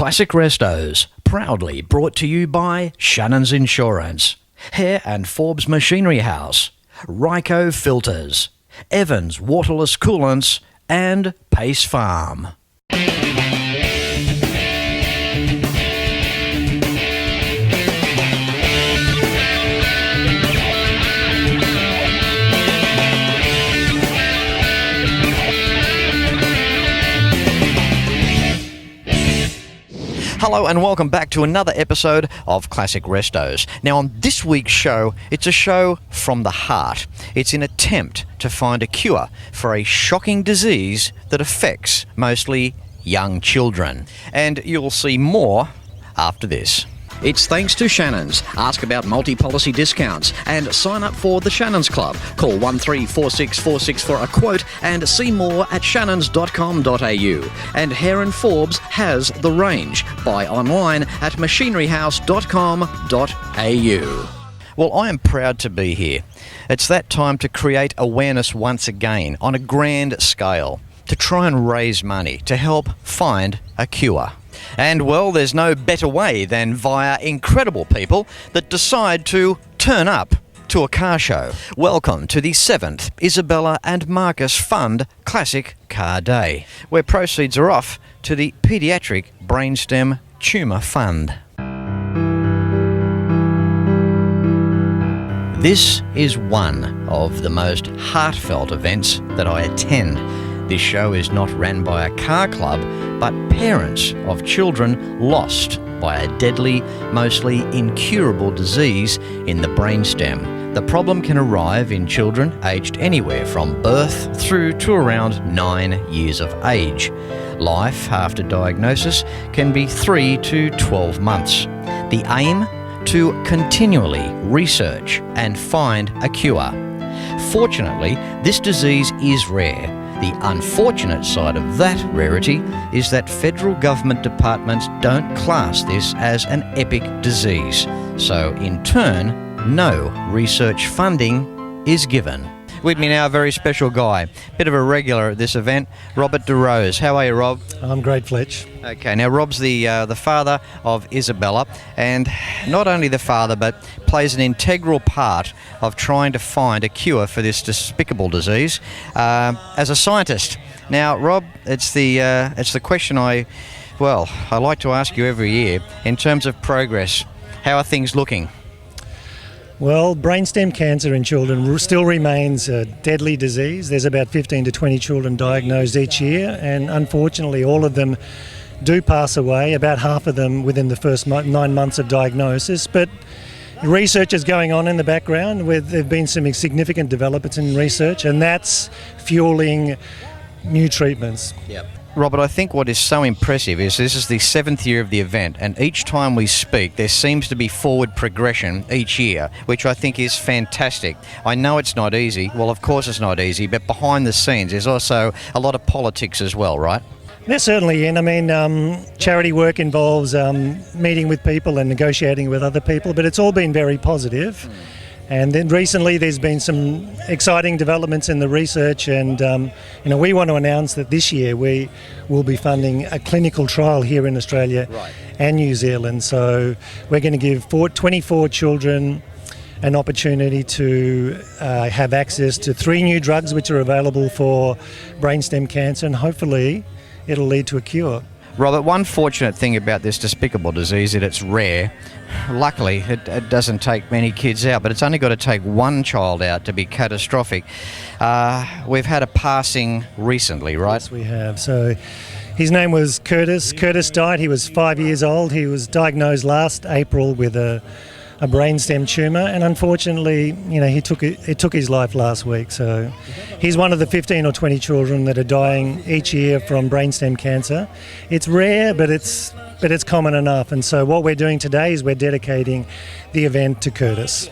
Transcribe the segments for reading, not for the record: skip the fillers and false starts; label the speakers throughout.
Speaker 1: Classic Restos, proudly brought to you by Shannons Insurance, HARE&FORBES Machinery House, RYCO Filters, Evans Waterless Coolants, and Pace Farm. Hello and welcome back to another episode of Classic Restos. Now on this week's show, it's a show from the heart. It's an attempt to find a cure for a shocking disease that affects mostly young children. And you'll see more after this. It's thanks to Shannons. Ask about multi-policy discounts and sign up for the Shannons Club. Call 134646 for a quote and see more at shannons.com.au. And HARE&FORBES has the range. Buy online at MACHINERYHOUSE.com.au. Well, I am proud to be here. It's that time to create awareness once again on a grand scale, to try and raise money to help find a cure. And, well, there's no better way than via incredible people that decide to turn up to a car show. Welcome to the 7th Isabella and Marcus Fund Classic Car Day, where proceeds are off to the Paediatric Brainstem Tumour Fund. This is one of the most heartfelt events that I attend. This show is not ran by a car club, but parents of children lost by a deadly, mostly incurable disease in the brainstem. The problem can arrive in children aged anywhere from birth through to around 9 years of age. Life after diagnosis can be 3 to 12 months. The aim? To continually research and find a cure. Fortunately, this disease is rare. The unfortunate side of that rarity is that federal government departments don't class this as an epic disease. So, in turn, no research funding is given. With me now, a very special guy, bit of a regular at this event, Robert DeRose. How are you, Rob?
Speaker 2: I'm great, Fletch.
Speaker 1: Okay, now Rob's the father of Isabella, and not only the father, but plays an integral part of trying to find a cure for this despicable disease as a scientist. Now, Rob, it's the question I like to ask you every year in terms of progress. How are things looking?
Speaker 2: Well, brainstem cancer in children still remains a deadly disease. There's about 15 to 20 children diagnosed each year, and unfortunately all of them do pass away, about half of them within the first 9 months of diagnosis. But research is going on in the background. There have been some significant developments in research, and that's fueling new treatments.
Speaker 1: Yep. Robert, I think what is so impressive is this is the 7th year of the event, and each time we speak there seems to be forward progression each year, which I think is fantastic. I know it's not easy. Well, of course it's not easy, but behind the scenes there's also a lot of politics as well, right?
Speaker 2: They're certainly in. I mean, charity work involves meeting with people and negotiating with other people, but it's all been very positive. And then recently there's been some exciting developments in the research, and we want to announce that this year we will be funding a clinical trial here in Australia and New Zealand. So we're going to give 24 children an opportunity to have access to 3 new drugs which are available for brainstem cancer, and hopefully it'll lead to a cure.
Speaker 1: Robert, one fortunate thing about this despicable disease is that it's rare. Luckily, it doesn't take many kids out, but it's only got to take one child out to be catastrophic. We've had a passing recently, right?
Speaker 2: Yes, we have. So his name was Curtis. Curtis died. He was 5 years old. He was diagnosed last April with a brainstem tumour, and unfortunately, it took his life last week. So he's one of the 15 or 20 children that are dying each year from brainstem cancer. It's rare, but it's common enough. And so what we're doing today is we're dedicating the event to Curtis.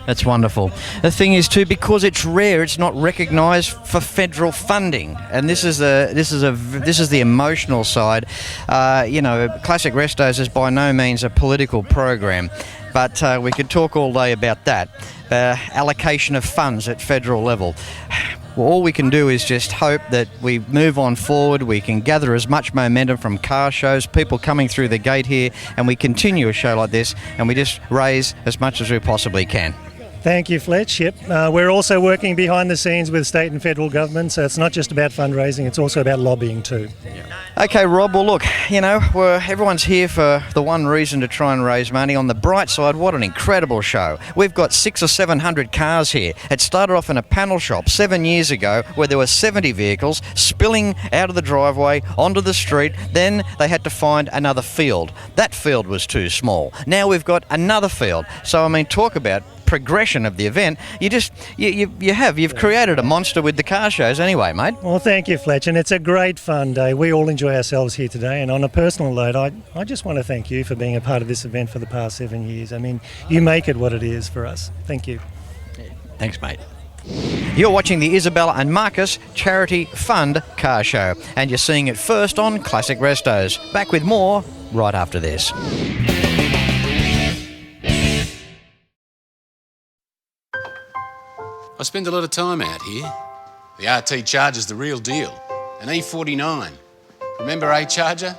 Speaker 1: That's wonderful. The thing is too, because it's rare, it's not recognised for federal funding, and this is the emotional side. Classic Restos is by no means a political program, but we could talk all day about that. Allocation of funds at federal level. all we can do is just hope that we move on forward, we can gather as much momentum from car shows, people coming through the gate here, and we continue a show like this, and we just raise as much as we possibly can.
Speaker 2: Thank you, Fletch. Yep. We're also working behind the scenes with state and federal government, so it's not just about fundraising, it's also about lobbying too.
Speaker 1: Okay, Rob, well look, everyone's here for the one reason, to try and raise money. On the bright side, what an incredible show. We've got 600 or 700 cars here. It started off in a panel shop 7 years ago where there were 70 vehicles spilling out of the driveway onto the street. Then they had to find another field. That field was too small. Now we've got another field. So, I mean, talk about progression of the event. You've created a monster with the car shows anyway, mate.
Speaker 2: Well, thank you, Fletch, and it's a great fun day. We all enjoy ourselves here today, and on a personal note, I just want to thank you for being a part of this event for the past 7 years. I mean, you make it what it is for us. Thank you.
Speaker 1: Thanks, mate. You're watching the Isabella and Marcus Charity Fund Car Show, and you're seeing it first on Classic Restos. Back with more right after this.
Speaker 3: I spend a lot of time out here. The RT Charger's the real deal. An E49. Remember A-Charger?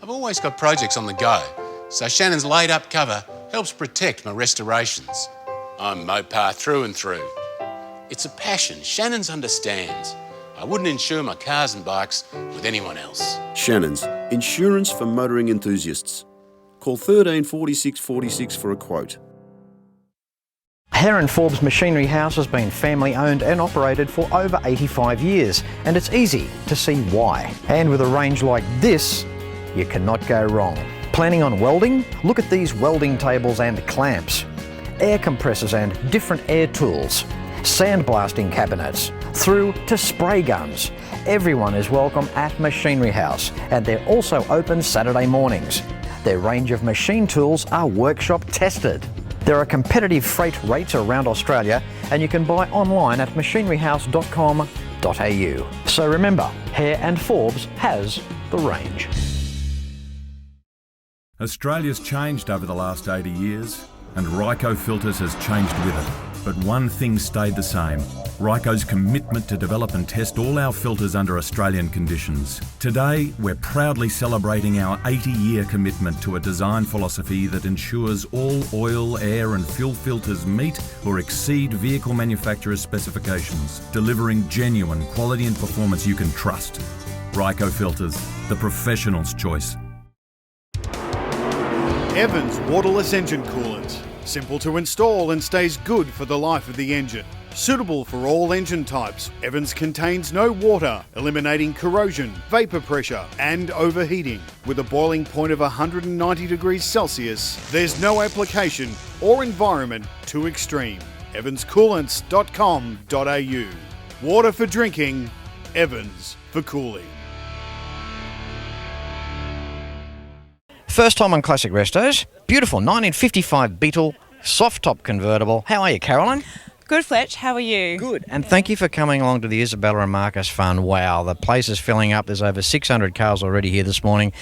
Speaker 3: I've always got projects on the go, so Shannon's laid-up cover helps protect my restorations. I'm Mopar through and through. It's a passion Shannon's understands. I wouldn't insure my cars and bikes with anyone else.
Speaker 4: Shannons, insurance for motoring enthusiasts. Call 13 46 46 for a quote.
Speaker 1: HARE&FORBES Machinery House has been family owned and operated for over 85 years, and it's easy to see why. And with a range like this, you cannot go wrong. Planning on welding? Look at these welding tables and clamps, air compressors and different air tools, sandblasting cabinets, through to spray guns. Everyone is welcome at Machinery House, and they're also open Saturday mornings. Their range of machine tools are workshop tested. There are competitive freight rates around Australia, and you can buy online at machineryhouse.com.au. So remember, HARE&FORBES has the range.
Speaker 5: Australia's changed over the last 80 years, and RYCO Filters has changed with it. But one thing stayed the same: RYCO's commitment to develop and test all our filters under Australian conditions. Today, we're proudly celebrating our 80-year commitment to a design philosophy that ensures all oil, air and fuel filters meet or exceed vehicle manufacturers' specifications, delivering genuine quality and performance you can trust. RYCO Filters, the professional's choice.
Speaker 6: Evans waterless engine coolant. Simple to install and stays good for the life of the engine. Suitable for all engine types, Evans contains no water, eliminating corrosion, vapour pressure and overheating. With a boiling point of 190 degrees Celsius, there's no application or environment too extreme. evanscoolants.com.au. Water for drinking, Evans for cooling.
Speaker 1: First time on Classic Restos. Beautiful 1955 Beetle soft top convertible. How are you, Caroline?
Speaker 7: Good, Fletch. How are you?
Speaker 1: Good. And thank you for coming along to the Isabella and Marcus Fund. Wow, the place is filling up. There's over 600 cars already here this morning.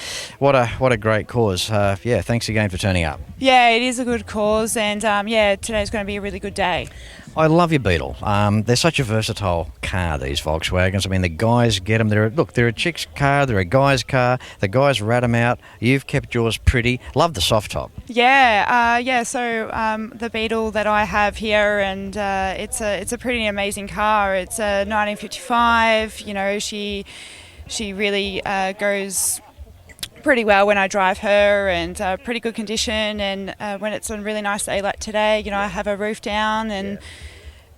Speaker 1: What a great cause. Thanks again for turning up.
Speaker 7: Yeah, it is a good cause, and today's going to be a really good day.
Speaker 1: I love your Beetle. They're such a versatile car, these Volkswagens. I mean, the guys get them. They're a chick's car, they're a guy's car. The guys rat them out. You've kept yours pretty. Love the soft top.
Speaker 7: Yeah. So the Beetle that I have here, and it's a pretty amazing car. It's a 1955. You know, she really goes pretty well when I drive her, and pretty good condition, and when it's on a really nice day like today, you know, I have her roof down, and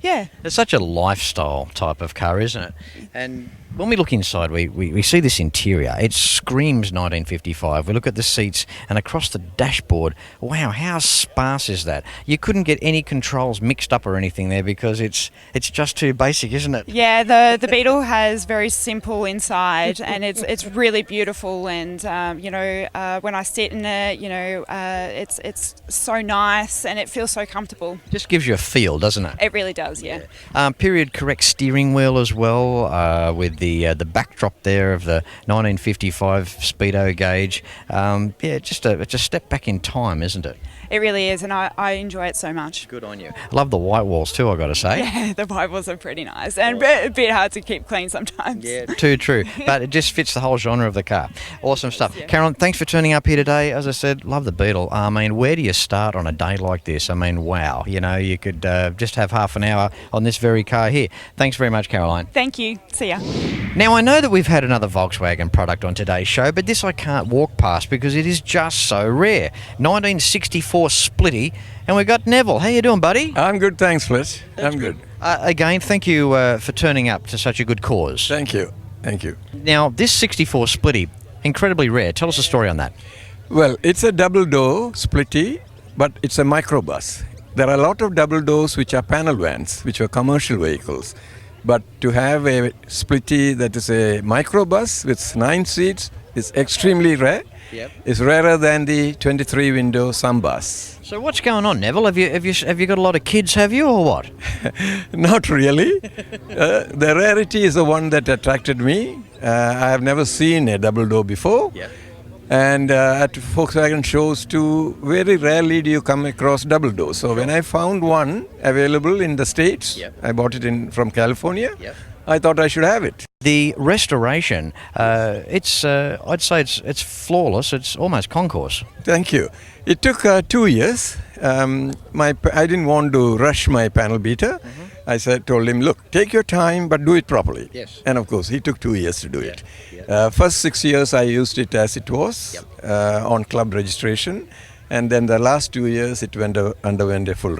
Speaker 7: yeah.
Speaker 1: It's such a lifestyle type of car, isn't it? And when we look inside, we see this interior. It screams 1955. We look at the seats and across the dashboard. Wow, how sparse is that? You couldn't get any controls mixed up or anything there because it's just too basic, isn't it?
Speaker 7: Yeah, the Beetle has very simple inside, and it's really beautiful. And when I sit in it, it's so nice and it feels so comfortable.
Speaker 1: Just gives you a feel, doesn't it?
Speaker 7: It really does, yeah.
Speaker 1: Period correct steering wheel as well, with the backdrop there of the 1955 Speedo gauge. It's a step back in time, isn't it?
Speaker 7: It really is, and I enjoy it so much.
Speaker 1: Good on you. I love the white walls too, I've got to say.
Speaker 7: Yeah, the white walls are pretty nice and a bit hard to keep clean sometimes.
Speaker 1: Yeah, too true. But it just fits the whole genre of the car. Awesome stuff.
Speaker 7: Yeah.
Speaker 1: Carolyn, thanks for turning up here today. As I said, love the Beetle. I mean, where do you start on a day like this? I mean, wow. You know, you could just have half an hour on this very car here. Thanks very much, Caroline.
Speaker 7: Thank you. See ya.
Speaker 1: Now, I know that we've had another Volkswagen product on today's show, but this I can't walk past because it is just so rare. 1964 Splitty, and we've got Neville. How you doing, buddy?
Speaker 8: I'm good, thanks, Fletch. I'm good.
Speaker 1: Again, thank you for turning up to such a good cause.
Speaker 8: Thank you. Thank you.
Speaker 1: Now, this 64 Splitty, incredibly rare. Tell us a story on that.
Speaker 8: Well, it's a double door splitty, but it's a microbus. There are a lot of double doors which are panel vans, which are commercial vehicles. But to have a splitty that is a microbus with 9 seats is extremely rare.
Speaker 1: Yep.
Speaker 8: It's rarer than the 23-window Sambas.
Speaker 1: So what's going on, Neville? Have you got a lot of kids, have you, or what?
Speaker 8: Not really. The rarity is the one that attracted me. I have never seen a double door before.
Speaker 1: Yep.
Speaker 8: And at Volkswagen shows too, very rarely do you come across double doors. So when I found one available in the States,
Speaker 1: Yep.
Speaker 8: I bought it from California.
Speaker 1: Yep.
Speaker 8: I thought I should have it.
Speaker 1: The restoration, I'd say it's flawless. It's almost concourse.
Speaker 8: Thank you. It took 2 years. I didn't want to rush my panel beater.
Speaker 1: Mm-hmm.
Speaker 8: I told him, look, take your time, but do it properly.
Speaker 1: Yes.
Speaker 8: And of course, he took 2 years to do
Speaker 1: Yeah.
Speaker 8: it.
Speaker 1: Yeah.
Speaker 8: First 6 years, I used it as it was on club registration. And then the last 2 years, it underwent a full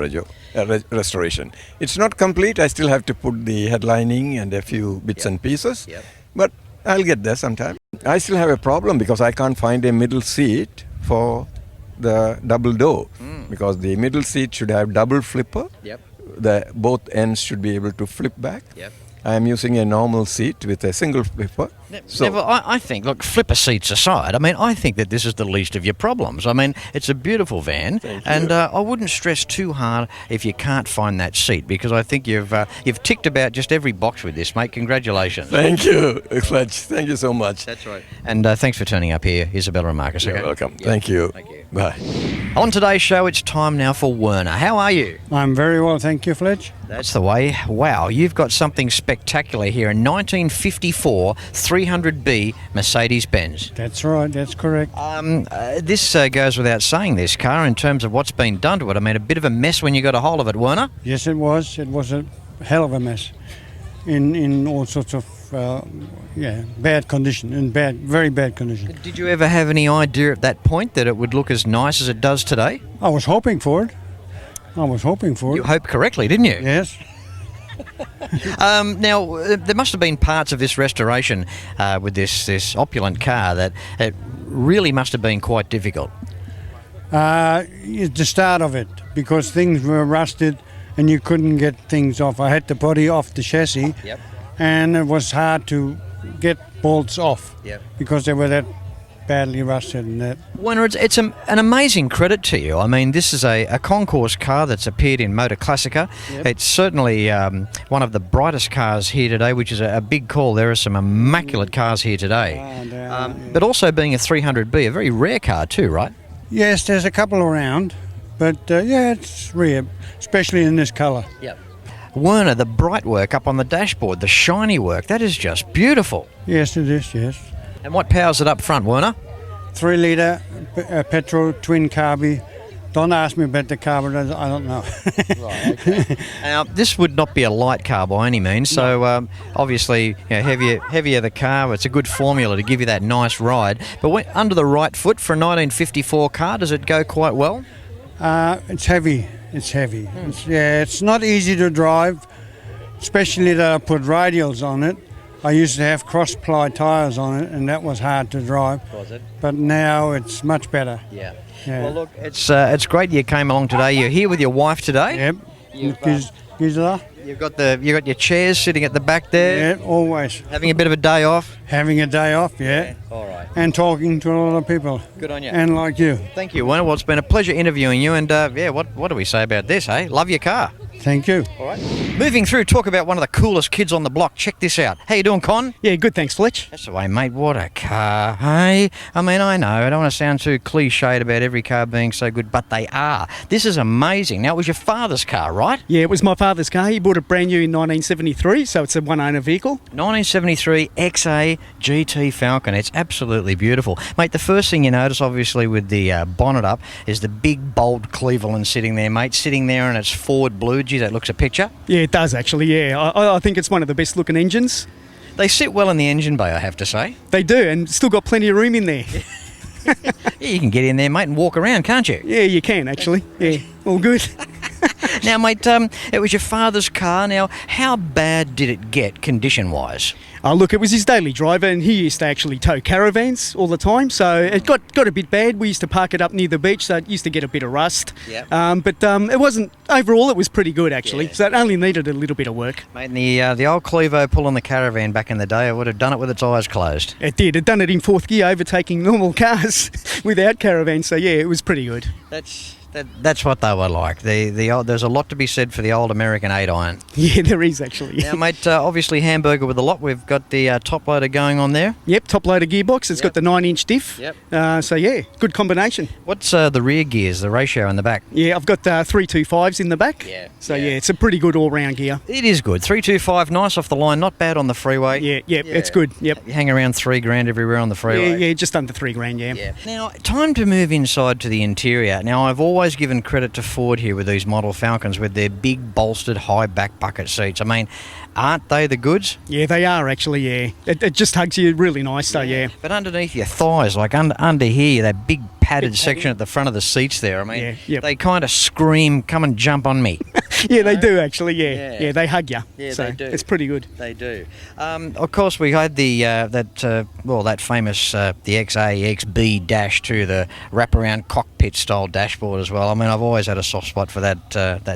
Speaker 8: restoration. It's not complete. I still have to put the headlining and a few bits and pieces.
Speaker 1: Yep.
Speaker 8: But I'll get there sometime. I still have a problem because I can't find a middle seat for the double door. Because the middle seat should have double flipper.
Speaker 1: Yep.
Speaker 8: Both ends should be able to flip back.
Speaker 1: Yep.
Speaker 8: I am using a normal seat with a single flipper.
Speaker 1: Neville, I think, look, flipper seats aside, I mean, I think that this is the least of your problems. I mean, it's a beautiful van, and I wouldn't stress too hard if you can't find that seat, because I think you've ticked about just every box with this, mate. Congratulations.
Speaker 8: Thank you, Fletch. Thank you so much.
Speaker 1: That's right. And thanks for turning up here, Isabella and Marcus.
Speaker 8: You're
Speaker 1: okay?
Speaker 8: welcome.
Speaker 1: Yeah.
Speaker 8: Thank you.
Speaker 1: Thank you.
Speaker 8: Bye.
Speaker 1: On today's show, it's time now for Werner. How are you?
Speaker 9: I'm very well, thank you, Fletch.
Speaker 1: That's the way. Wow, you've got something spectacular here, a 1954 300B Mercedes-Benz.
Speaker 9: That's right, that's correct.
Speaker 1: This goes without saying, this car, in terms of what's been done to it. I mean, a bit of a mess when you got a hold of it, Werner.
Speaker 9: Yes, it was. It was a hell of a mess in all sorts of, bad condition, very bad condition.
Speaker 1: Did you ever have any idea at that point that it would look as nice as it does today?
Speaker 9: I was hoping for it.
Speaker 1: You hoped correctly, didn't you?
Speaker 9: Yes.
Speaker 1: Now, there must have been parts of this restoration with this opulent car that it really must have been quite difficult.
Speaker 9: The start of it, because things were rusted and you couldn't get things off. I had the body off the chassis,
Speaker 1: Yep.
Speaker 9: and it was hard to get bolts off
Speaker 1: Yep.
Speaker 9: because they were that badly rusted and that.
Speaker 1: Werner, it's an amazing credit to you. I mean, this is a concourse car that's appeared in Motor Classica.
Speaker 9: Yep.
Speaker 1: It's certainly one of the brightest cars here today, which is a big call. There are some immaculate cars here today. But also being a 300B, a very rare car too, right?
Speaker 9: Yes, there's a couple around, but it's rare, especially in this colour.
Speaker 1: Yep. Werner, the bright work up on the dashboard, the shiny work, that is just beautiful.
Speaker 9: Yes, it is, yes.
Speaker 1: And what powers it up front, Werner?
Speaker 9: 3 litre petrol twin carby. Don't ask me about the carburetors, I don't know.
Speaker 1: Right, okay. Now, this would not be a light car by any means, so obviously, heavier the car, it's a good formula to give you that nice ride. But under the right foot for a 1954 car, does it go quite well?
Speaker 9: It's heavy. It's not easy to drive, especially that I put radials on it. I used to have cross-ply tyres on it, and that was hard to drive.
Speaker 1: Was it?
Speaker 9: But now it's much better.
Speaker 1: Yeah.
Speaker 9: Yeah.
Speaker 1: Well, look, it's great you came along today. You're here with your wife today.
Speaker 9: Yep.
Speaker 1: Gisela. You've got your chairs sitting at the back there.
Speaker 9: Yeah, always.
Speaker 1: Having a bit of a day off.
Speaker 9: Having a day off, yeah.
Speaker 1: All right.
Speaker 9: And talking to a lot of people.
Speaker 1: Good on you.
Speaker 9: And like you.
Speaker 1: Thank you, Werner. Well, it's been a pleasure interviewing you. And what do we say about this, hey? Love your car.
Speaker 9: Thank you.
Speaker 1: All right. Moving through, talk about one of the coolest kids on the block. Check this out. How you doing, Con?
Speaker 10: Yeah, good, thanks, Fletch.
Speaker 1: That's the way, mate. What a car, hey? I mean, I know, I don't want to sound too cliched about every car being so good, but they are. This is amazing. Now, it was your father's car, right?
Speaker 10: Yeah, it was my father's car. He bought it brand new in 1973, so it's a one-owner vehicle.
Speaker 1: 1973 XA GT Falcon. It's absolutely beautiful. Mate, the first thing you notice, obviously, with the bonnet up, is the big, bold Cleveland sitting there, mate. Sitting there and it's forward blue. Gee, that looks a picture.
Speaker 10: Yeah, it does actually, yeah. I think it's one of the best looking engines.
Speaker 1: They sit well in the engine bay, I have to say.
Speaker 10: They do, and still got plenty of room in there.
Speaker 1: Yeah, you can get in there, mate, and walk around, can't you?
Speaker 10: Yeah, you can actually. Yeah, all good.
Speaker 1: Now, mate, it was your father's car. Now, how bad did it get condition-wise?
Speaker 10: Oh, look, it was his daily driver, and he used to actually tow caravans all the time, so it got a bit bad. We used to park it up near the beach, so it used to get a bit of rust.
Speaker 1: Yep.
Speaker 10: But it wasn't, overall, it was pretty good, actually, so it only needed a little bit of work.
Speaker 1: Mate, and the old Clevo pulling the caravan back in the day, I would have done it with its eyes closed.
Speaker 10: It did. It done it in fourth gear, overtaking normal cars without caravans, so yeah, it was pretty good.
Speaker 1: That's what they were like. There's a lot to be said for the old American 8-iron.
Speaker 10: Yeah, there is actually.
Speaker 1: Now, mate, obviously hamburger with a lot. We've got the top loader going on there.
Speaker 10: Yep, top loader gearbox. It's got the 9-inch diff.
Speaker 1: Yep.
Speaker 10: So yeah, good combination.
Speaker 1: What's the rear gears, the ratio in the back?
Speaker 10: Yeah, I've got 325s in the back.
Speaker 1: Yeah.
Speaker 10: So yeah, it's a pretty good all-round gear.
Speaker 1: It is good. 325, nice off the line, not bad on the freeway.
Speaker 10: Yeah, it's good. Yep.
Speaker 1: You hang around $3,000 everywhere on the freeway.
Speaker 10: Yeah, just under $3,000. Yeah.
Speaker 1: Now, time to move inside to the interior. Now, I've always given credit to Ford here with these model Falcons with their big bolstered high back bucket seats. I mean, aren't they the goods?
Speaker 10: Yeah, they are actually, yeah. It just hugs you really nice, so yeah.
Speaker 1: But underneath your thighs, like under here, that big padded section at the front of the seats there, I mean, they kind of scream, come and jump on me.
Speaker 10: Yeah, they do actually, yeah, they hug you.
Speaker 1: Yeah,
Speaker 10: so
Speaker 1: they do.
Speaker 10: It's pretty good.
Speaker 1: They do. Of course, we had the that famous the XA-XB-2, the wraparound cockpit style dashboard as well. I mean, I've always had a soft spot for that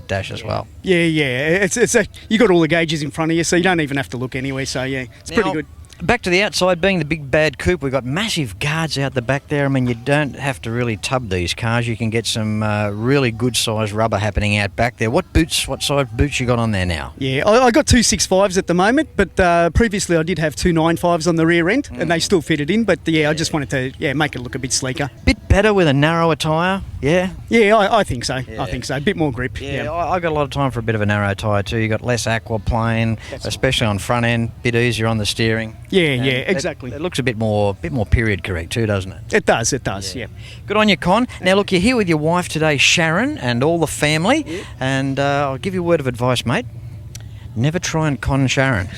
Speaker 1: dash as well.
Speaker 10: Yeah, it's you got all the gauges in front of you, so you don't even have to look anywhere. So yeah, it's pretty good.
Speaker 1: Back to the outside, being the big bad coupe, we've got massive guards out the back there. I mean, you don't have to really tub these cars. You can get some really good size rubber happening out back there. What size boots you got on there now?
Speaker 10: Yeah, I got 265s at the moment, but previously I did have 295s on the rear end, and they still fitted in. But I just wanted to make it look a bit sleeker.
Speaker 1: Bit better with a narrower tyre, yeah?
Speaker 10: Yeah, I think so. Yeah. I think so. A bit more grip.
Speaker 1: Yeah, I got a lot of time for a bit of a narrow tyre too. You got less aquaplane, especially on front end, bit easier on the steering.
Speaker 10: Yeah, exactly.
Speaker 1: It looks a bit more period correct too, doesn't it?
Speaker 10: It does, yeah.
Speaker 1: Good on you, Con. Now look, you're here with your wife today, Sharon, and all the family, and I'll give you a word of advice, mate. Never try and con Sharon.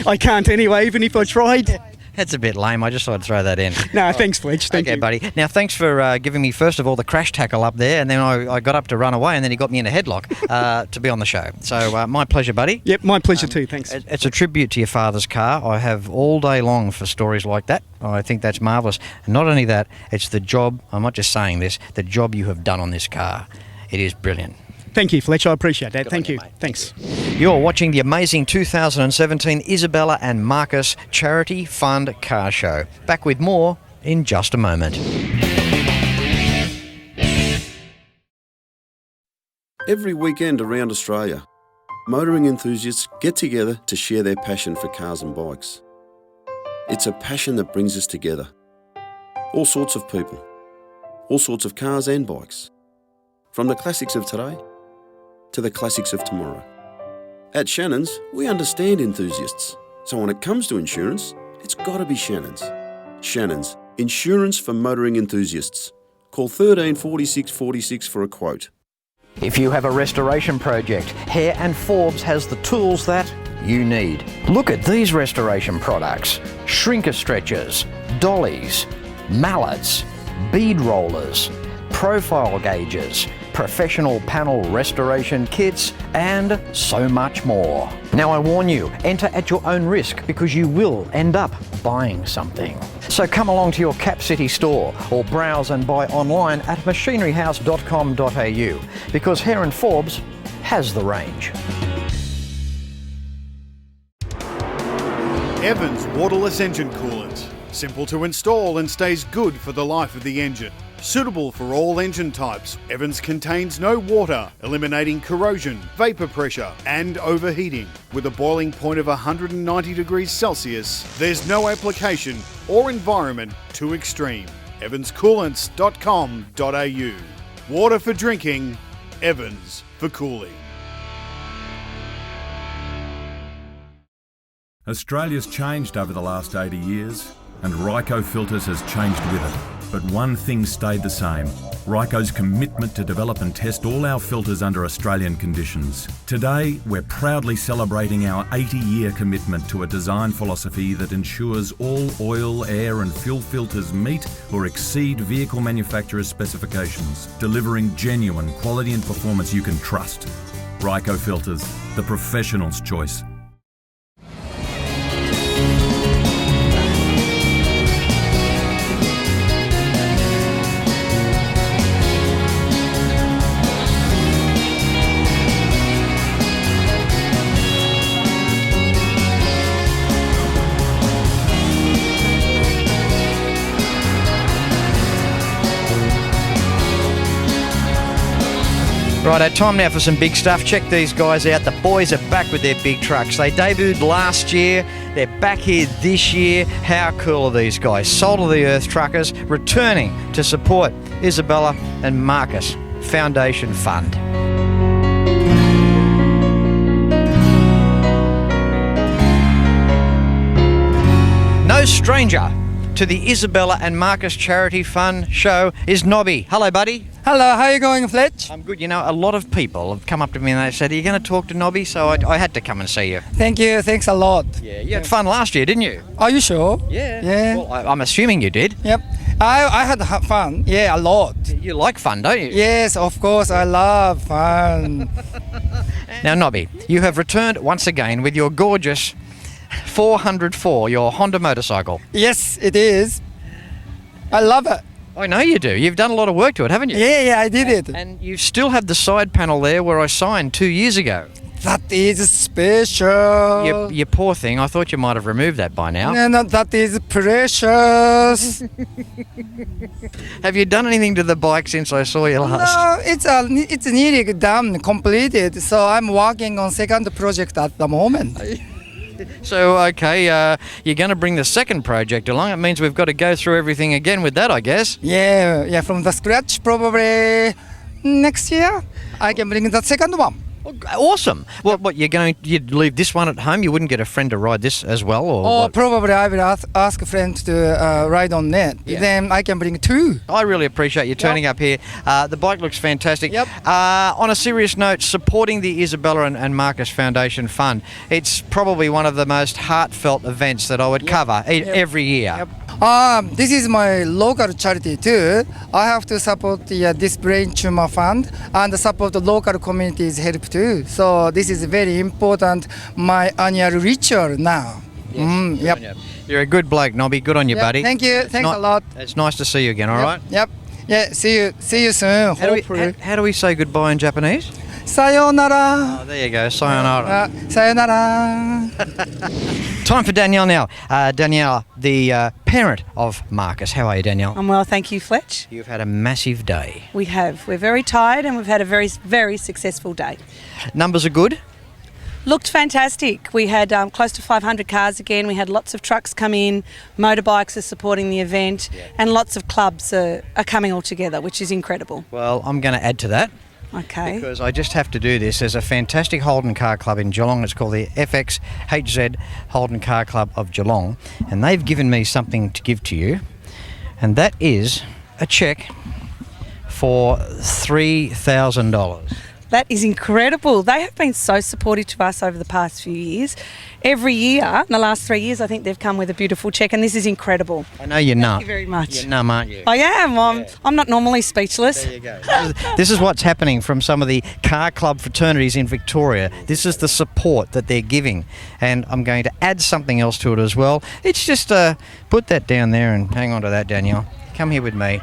Speaker 10: I can't anyway, even if I tried.
Speaker 1: That's a bit lame. I just thought I'd throw that in.
Speaker 10: No, thanks, Fletch. Thank you.
Speaker 1: Okay, buddy. Now, thanks for giving me, first of all, the crash tackle up there, and then I got up to run away, and then he got me in a headlock to be on the show. So, my pleasure, buddy.
Speaker 10: Yep, my pleasure too. Thanks.
Speaker 1: It's a tribute to your father's car. I have all day long for stories like that. I think that's marvellous. And not only that, it's the job, I'm not just saying this, the job you have done on this car. It is brilliant.
Speaker 10: Thank you, Fletch. I appreciate that.
Speaker 1: Good
Speaker 10: Thank you.
Speaker 1: Mate.
Speaker 10: Thanks.
Speaker 1: You're watching the amazing 2017 Isabella and Marcus Charity Fund Car Show. Back with more in just a moment.
Speaker 4: Every weekend around Australia, motoring enthusiasts get together to share their passion for cars and bikes. It's a passion that brings us together. All sorts of people, all sorts of cars and bikes. From the classics of today to the classics of tomorrow. At Shannons, we understand enthusiasts. So when it comes to insurance, it's got to be Shannons. Shannons, insurance for motoring enthusiasts. Call 13 46 46 for a quote.
Speaker 1: If you have a restoration project, HARE&FORBES has the tools that you need. Look at these restoration products: shrinker stretchers, dollies, mallets, bead rollers, profile gauges, professional panel restoration kits, and so much more. Now I warn you, enter at your own risk because you will end up buying something. So come along to your Cap City store or browse and buy online at machineryhouse.com.au because HARE&FORBES has the range.
Speaker 6: Evans waterless engine coolant. Simple to install and stays good for the life of the engine. Suitable for all engine types, Evans contains no water, eliminating corrosion, vapour pressure and overheating. With a boiling point of 190 degrees Celsius, there's no application or environment too extreme. evanscoolants.com.au. Water for drinking, Evans for cooling.
Speaker 5: Australia's changed over the last 80 years, and RYCO Filters has changed with it. But one thing stayed the same: RYCO's commitment to develop and test all our filters under Australian conditions. Today, we're proudly celebrating our 80-year commitment to a design philosophy that ensures all oil, air and fuel filters meet or exceed vehicle manufacturers' specifications, delivering genuine quality and performance you can trust. RYCO Filters, the professional's choice.
Speaker 1: Right, time now for some big stuff. Check these guys out. The boys are back with their big trucks. They debuted last year. They're back here this year. How cool are these guys? Soul of the Earth truckers returning to support Isabella and Marcus Foundation Fund. No stranger to the Isabella and Marcus Charity Fund show is Nobby. Hello, buddy.
Speaker 11: Hello, how are you going, Fletch?
Speaker 1: I'm good. You know, a lot of people have come up to me and they said, are you going to talk to Nobby? So I had to come and see you.
Speaker 11: Thank you, thanks a lot.
Speaker 1: Yeah, you had fun last year, didn't you?
Speaker 11: Are you sure?
Speaker 1: Yeah.
Speaker 11: Yeah.
Speaker 1: Well, I'm assuming you did.
Speaker 11: Yep. I had fun, yeah, a lot.
Speaker 1: You like fun, don't you?
Speaker 11: Yes, of course, I love fun.
Speaker 1: Now, Nobby, you have returned once again with your gorgeous 404, your Honda motorcycle.
Speaker 11: Yes, it is. I love it.
Speaker 1: I know you do. You've done a lot of work to it, haven't you?
Speaker 11: Yeah, I did it.
Speaker 1: And you still have the side panel there where I signed 2 years ago.
Speaker 11: That is special.
Speaker 1: You poor thing. I thought you might have removed that by now.
Speaker 11: No, that is precious.
Speaker 1: Have you done anything to the bike since I saw you last?
Speaker 11: No, it's nearly done, completed. So I'm working on second project at the moment.
Speaker 1: So, okay, you're going to bring the second project along. It means we've got to go through everything again with that, I guess.
Speaker 11: Yeah, from the scratch, probably next year I can bring the second one.
Speaker 1: Awesome. Well, what you'd leave this one at home? You wouldn't get a friend to ride this as well, or?
Speaker 11: Oh,
Speaker 1: what?
Speaker 11: probably I will ask a friend to ride on it.
Speaker 1: Yeah.
Speaker 11: Then I can bring two.
Speaker 1: I really appreciate you turning up here. The bike looks fantastic.
Speaker 11: Yep.
Speaker 1: On a serious note, supporting the Isabella and Marcus Foundation Fund, it's probably one of the most heartfelt events that I would cover every year.
Speaker 11: Yep. This is my local charity too. I have to support this brain tumor fund and support the local communities help too. So this is very important, my annual ritual now.
Speaker 1: Yes,
Speaker 11: yep.
Speaker 1: You're a good bloke, Nobby. Good on you, buddy.
Speaker 11: Thank you. Thanks a lot.
Speaker 1: It's nice to see you again, all right?
Speaker 11: Yep. Yeah, see you soon.
Speaker 1: How do we say goodbye in Japanese?
Speaker 11: Sayonara.
Speaker 1: Oh, there you go. Sayonara.
Speaker 11: Sayonara.
Speaker 1: Time for Danielle now. Danielle, the parent of Marcus. How are you, Danielle?
Speaker 12: I'm well, thank you, Fletch.
Speaker 1: You've had a massive day.
Speaker 12: We have. We're very tired and we've had a very, very successful day.
Speaker 1: Numbers are good?
Speaker 12: Looked fantastic. We had close to 500 cars again. We had lots of trucks come in, motorbikes are supporting the event, and lots of clubs are coming all together, which is incredible.
Speaker 1: Well, I'm going to add to that.
Speaker 12: Okay.
Speaker 1: Because I just have to do this. There's a fantastic Holden Car Club in Geelong. It's called the FXHZ Holden Car Club of Geelong. And they've given me something to give to you. And that is a cheque for $3,000.
Speaker 12: That is incredible. They have been so supportive to us over the past few years. Every year, in the last 3 years, I think they've come with a beautiful cheque, and this is incredible.
Speaker 1: I know you're numb.
Speaker 12: Thank you very much.
Speaker 1: You're numb, aren't you?
Speaker 12: I am. I'm not normally speechless.
Speaker 1: There you go. This is what's happening from some of the car club fraternities in Victoria. This is the support that they're giving. And I'm going to add something else to it as well. It's just put that down there and hang on to that, Danielle. Come here with me.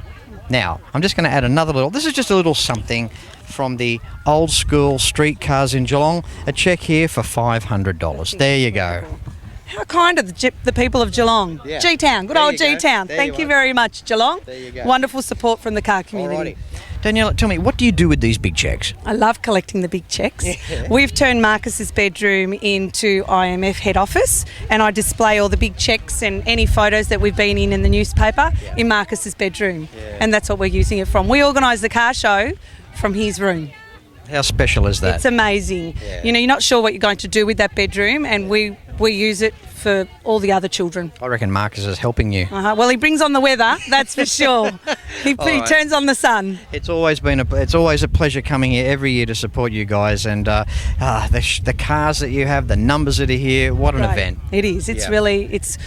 Speaker 1: Now, I'm just going to add another little... This is just a little something from the old school street cars in Geelong. A cheque here for $500. There you go.
Speaker 12: How kind of the people of Geelong.
Speaker 1: Yeah.
Speaker 12: G-Town, good
Speaker 1: There
Speaker 12: old
Speaker 1: you go.
Speaker 12: G-Town.
Speaker 1: There
Speaker 12: Thank
Speaker 1: you
Speaker 12: you
Speaker 1: are.
Speaker 12: very much, Geelong.
Speaker 1: There you go.
Speaker 12: Wonderful support from the car community.
Speaker 1: Alrighty. Daniela, tell me, what do you do with these big checks?
Speaker 12: I love collecting the big checks. We've turned Marcus's bedroom into IMF head office, and I display all the big checks and any photos that we've been in the newspaper in Marcus's bedroom. And that's what we're using it from. We organise the car show from his room.
Speaker 1: How special is that?
Speaker 12: It's amazing.
Speaker 1: Yeah.
Speaker 12: You know, you're not sure what you're going to do with that bedroom, and we use it for all the other children.
Speaker 1: I reckon Marcus is helping you.
Speaker 12: Well, he brings on the weather, that's for sure. He
Speaker 1: right.
Speaker 12: turns on the sun.
Speaker 1: It's always a pleasure coming here every year to support you guys, and the cars that you have, the numbers that are here. What an event!
Speaker 12: It is. It's really, it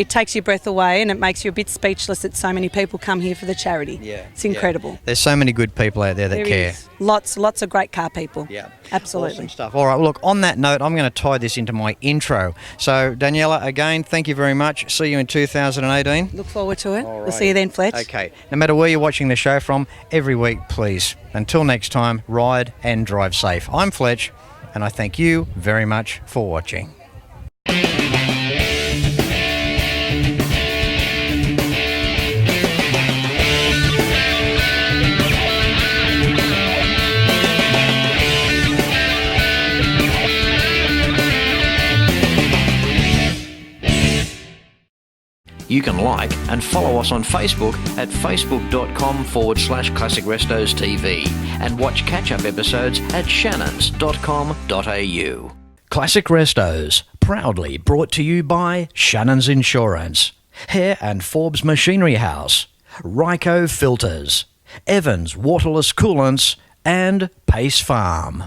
Speaker 12: takes your breath away, and it makes you a bit speechless that so many people come here for the charity.
Speaker 1: Yeah,
Speaker 12: it's incredible.
Speaker 1: There's so many good people out there that care.
Speaker 12: Is. Lots of great car people.
Speaker 1: Yeah,
Speaker 12: absolutely.
Speaker 1: Awesome stuff. All right, look, on that note, I'm going to tie this into my intro. So, Daniela, again, thank you very much. See you in 2018.
Speaker 12: Look forward to it.
Speaker 1: Alrighty.
Speaker 12: We'll see you then, Fletch.
Speaker 1: Okay. No matter where you're watching the show from, every week, please. Until next time, ride and drive safe. I'm Fletch, and I thank you very much for watching. You can like and follow us on Facebook at facebook.com/Classic Restos TV and watch catch-up episodes at shannons.com.au. Classic Restos, proudly brought to you by Shannons Insurance, HARE&FORBES Machinery House, RYCO Filters, Evans Waterless Coolants and Pace Farm.